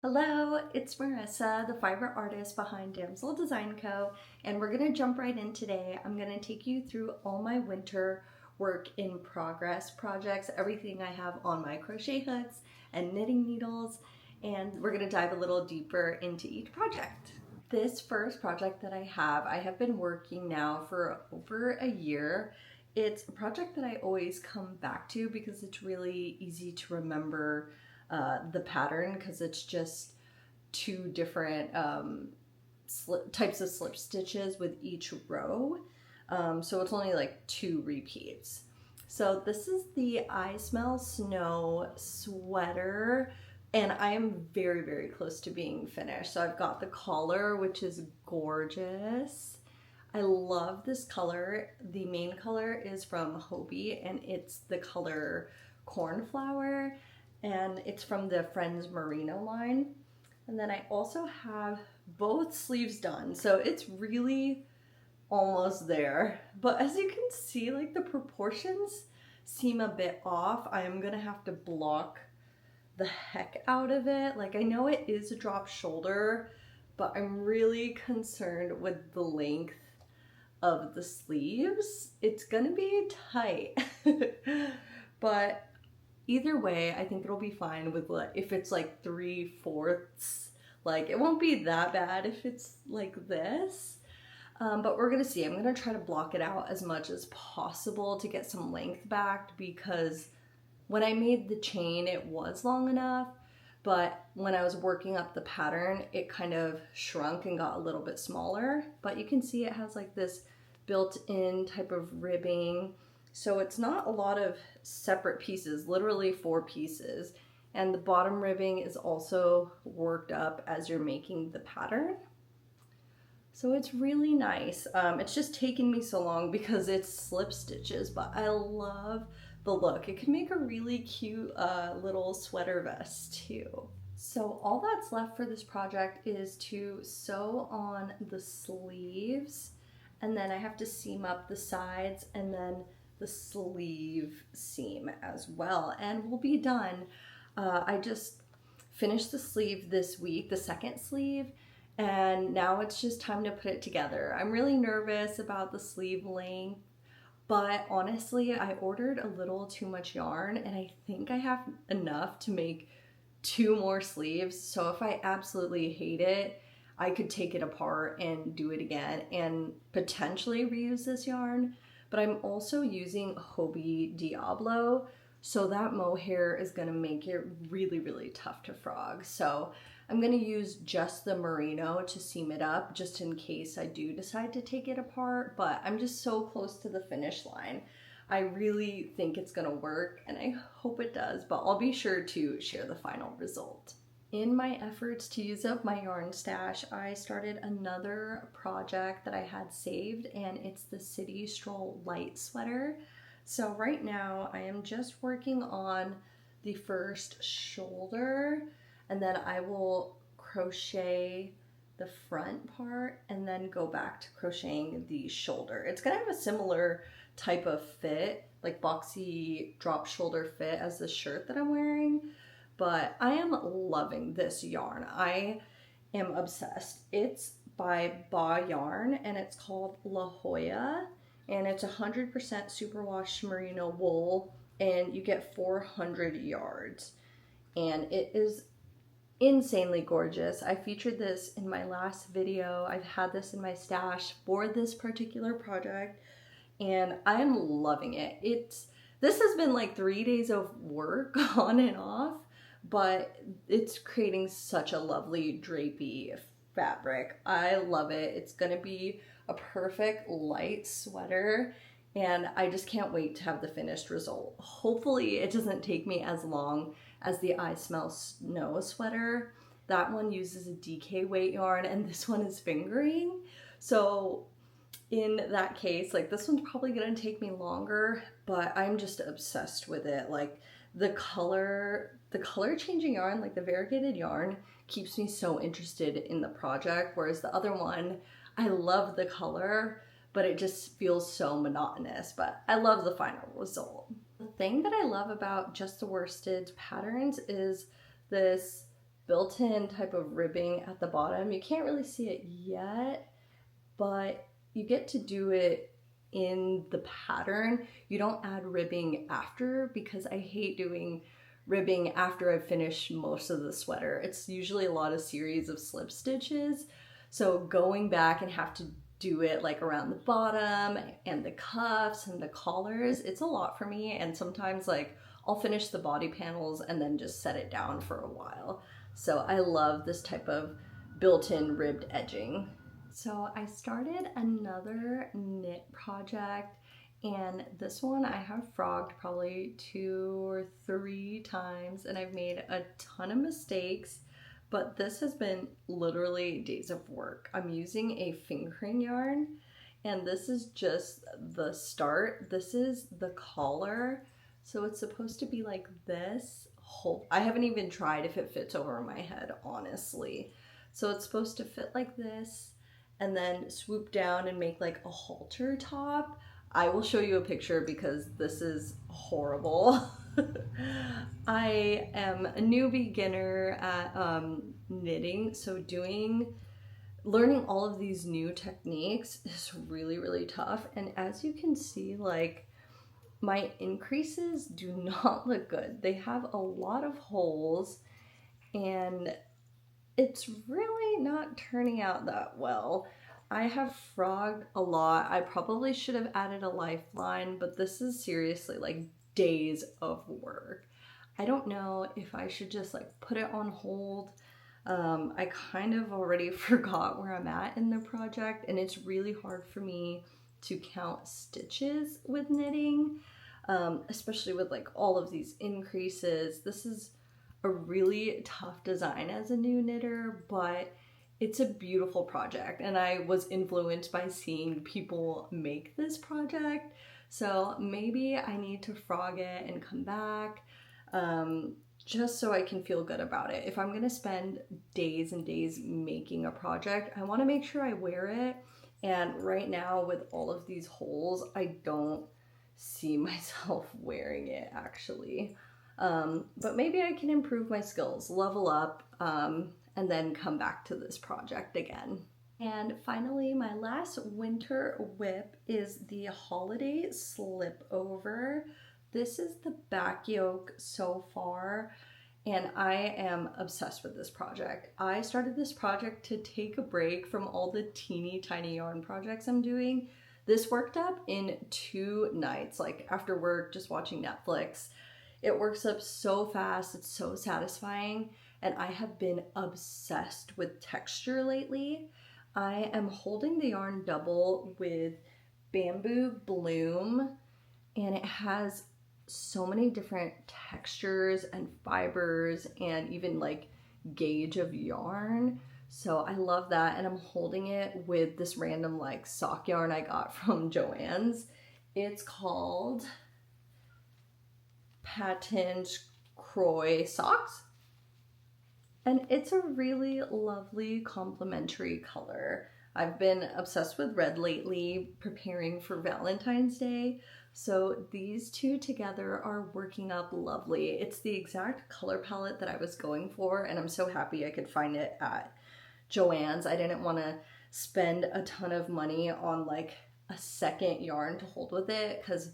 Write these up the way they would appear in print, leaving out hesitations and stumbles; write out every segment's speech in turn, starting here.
Hello, it's Marissa, the fiber artist behind Damsel Design Co, and we're going to jump right in today. I'm going to take you through all my winter work in progress projects, everything I have on my crochet hooks and knitting needles, and we're going to dive a little deeper into each project. This first project that I have been working now for over a year. It's a project that I always come back to because it's really easy to remember the pattern, because it's just two different types of slip stitches with each row. So it's only like 2 repeats. So this is the I Smell Snow sweater, and I am very, very close to being finished. So I've got the collar, which is gorgeous. I love this color. The main color is from Hobie, and it's the color Cornflower, and it's from the Friends Merino line. And then I also have both sleeves done, so it's really almost there. But as you can see, like, the proportions seem a bit off. I am gonna have to block the heck out of it. Like, I know it is a drop shoulder, but I'm really concerned with the length of the sleeves. It's gonna be tight. But either way, I think it'll be fine with, like, if it's like 3/4. Like, it won't be that bad if it's like this. But we're gonna see. I'm gonna try to block it out as much as possible to get some length back, because when I made the chain, it was long enough, but when I was working up the pattern, it kind of shrunk and got a little bit smaller. But you can see it has like this built-in type of ribbing. So it's not a lot of separate pieces, literally 4 pieces. And the bottom ribbing is also worked up as you're making the pattern. So it's really nice. It's just taken me so long because it's slip stitches, but I love the look. It can make a really cute little sweater vest too. So all that's left for this project is to sew on the sleeves, and then I have to seam up the sides and then the sleeve seam as well, and we'll be done. I just finished the sleeve this week, the second sleeve, and now it's just time to put it together. I'm really nervous about the sleeve length, but honestly, I ordered a little too much yarn, and I think I have enough to make 2 more sleeves. So if I absolutely hate it, I could take it apart and do it again and potentially reuse this yarn. But I'm also using Hobie Diablo, so that mohair is gonna make it really, really tough to frog. So I'm gonna use just the merino to seam it up, just in case I do decide to take it apart, but I'm just so close to the finish line. I really think it's gonna work, and I hope it does, but I'll be sure to share the final result. In my efforts to use up my yarn stash, I started another project that I had saved, and it's the City Stroll light sweater. So right now I am just working on the first shoulder, and then I will crochet the front part and then go back to crocheting the shoulder. It's gonna have a similar type of fit, like boxy drop shoulder fit, as the shirt that I'm wearing. But I am loving this yarn. I am obsessed. It's by Ba Yarn, and it's called La Jolla, and it's 100% superwash merino wool, and you get 400 yards. And it is insanely gorgeous. I featured this in my last video. I've had this in my stash for this particular project, and I am loving it. This has been like 3 days of work on and off, but it's creating such a lovely drapey fabric. I love it. It's gonna be a perfect light sweater, and I just can't wait to have the finished result. Hopefully it doesn't take me as long as the I Smell Snow sweater. That one uses a DK weight yarn, and this one is fingering. So in that case, like, this one's probably gonna take me longer, but I'm just obsessed with it. Like, the color changing yarn, like the variegated yarn, keeps me so interested in the project, whereas the other one, I love the color, but it just feels so monotonous. But I love the final result. The thing that I love about Just the Worsted patterns is this built-in type of ribbing at the bottom. You can't really see it yet, but you get to do it in the pattern. You don't add ribbing after, because I hate doing ribbing after I've finished most of the sweater. It's usually a lot of series of slip stitches. So going back and have to do it like around the bottom and the cuffs and the collars, it's a lot for me. And sometimes like I'll finish the body panels and then just set it down for a while. So I love this type of built-in ribbed edging. So I started another knit project, and this one I have frogged probably 2 or 3 times, and I've made a ton of mistakes, but this has been literally days of work. I'm using a fingering yarn, and this is just the start. This is the collar. So it's supposed to be like this. I haven't even tried if it fits over my head, honestly. So it's supposed to fit like this and then swoop down and make like a halter top. I will show you a picture because this is horrible. I am a new beginner at knitting, so learning all of these new techniques is really, really tough. And as you can see, like, my increases do not look good. They have a lot of holes and it's really not turning out that well. I have frogged a lot. I probably should have added a lifeline, but this is seriously like days of work. I don't know if I should just like put it on hold. I kind of already forgot where I'm at in the project, and it's really hard for me to count stitches with knitting, especially with like all of these increases. This is a really tough design as a new knitter, but it's a beautiful project, and I was influenced by seeing people make this project. So maybe I need to frog it and come back, just so I can feel good about it. If I'm gonna spend days and days making a project, I wanna make sure I wear it. And right now with all of these holes, I don't see myself wearing it actually. But maybe I can improve my skills, level up, and then come back to this project again. And finally, my last winter whip is the holiday slip over. This is the back yoke so far, and I am obsessed with this project. I started this project to take a break from all the teeny tiny yarn projects I'm doing. This worked up in 2 nights, like after work, just watching Netflix. It works up so fast, it's so satisfying, and I have been obsessed with texture lately. I am holding the yarn double with Bamboo Bloom, and it has so many different textures and fibers and even like gauge of yarn. So I love that, and I'm holding it with this random like sock yarn I got from Joann's. It's called Patent Croy Socks, and it's a really lovely complementary color. I've been obsessed with red lately, preparing for Valentine's Day, so these two together are working up lovely. It's the exact color palette that I was going for, and I'm so happy I could find it at Joann's. I didn't want to spend a ton of money on like a second yarn to hold with it, because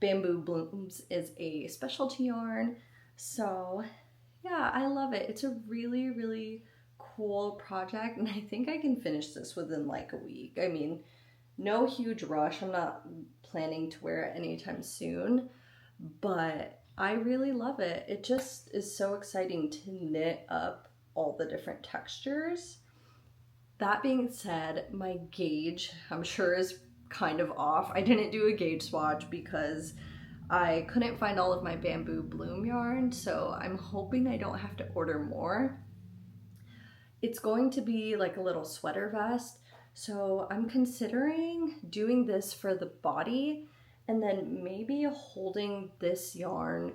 Bamboo Blooms is a specialty yarn. So yeah, I love it. It's a really, really cool project, and I think I can finish this within like a week. I mean, no huge rush. I'm not planning to wear it anytime soon, but I really love it. It just is so exciting to knit up all the different textures. That being said, my gauge, I'm sure, is kind of off. I didn't do a gauge swatch because I couldn't find all of my Bamboo Bloom yarn, so I'm hoping I don't have to order more. It's going to be like a little sweater vest, so I'm considering doing this for the body and then maybe holding this yarn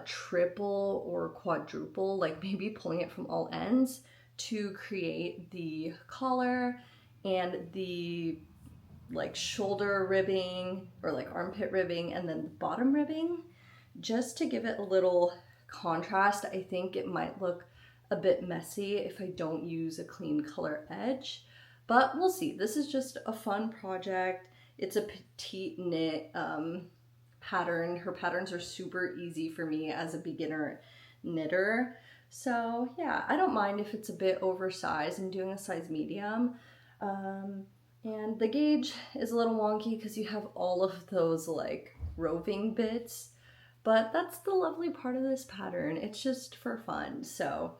triple or quadruple, like maybe pulling it from all ends to create the collar and the like shoulder ribbing or like armpit ribbing and then the bottom ribbing, just to give it a little contrast. I think it might look a bit messy if I don't use a clean color edge, but we'll see. This is just a fun project. It's a petite knit pattern. Her patterns are super easy for me as a beginner knitter. So yeah, I don't mind if it's a bit oversized. I'm doing a size medium. And the gauge is a little wonky because you have all of those like roving bits, but that's the lovely part of this pattern. It's just for fun. So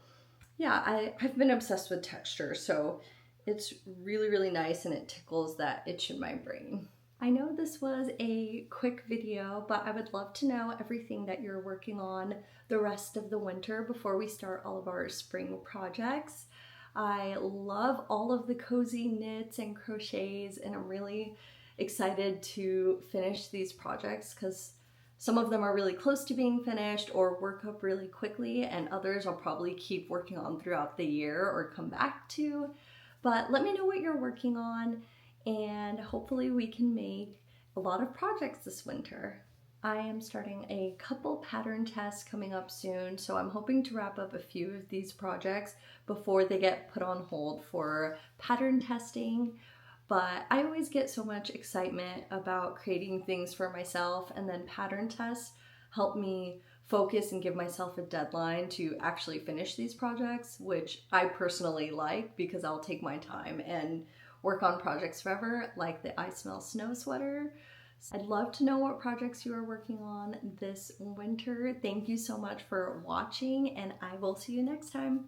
yeah, I've been obsessed with texture, so it's really, really nice and it tickles that itch in my brain. I know this was a quick video, but I would love to know everything that you're working on the rest of the winter before we start all of our spring projects. I love all of the cozy knits and crochets, and I'm really excited to finish these projects because some of them are really close to being finished or work up really quickly, and others I'll probably keep working on throughout the year or come back to. But let me know what you're working on, and hopefully we can make a lot of projects this winter. I am starting a couple pattern tests coming up soon, so I'm hoping to wrap up a few of these projects before they get put on hold for pattern testing. But I always get so much excitement about creating things for myself, and then pattern tests help me focus and give myself a deadline to actually finish these projects, which I personally like because I'll take my time and work on projects forever, like the I Smell Snow sweater. I'd love to know what projects you are working on this winter. Thank you so much for watching, and I will see you next time.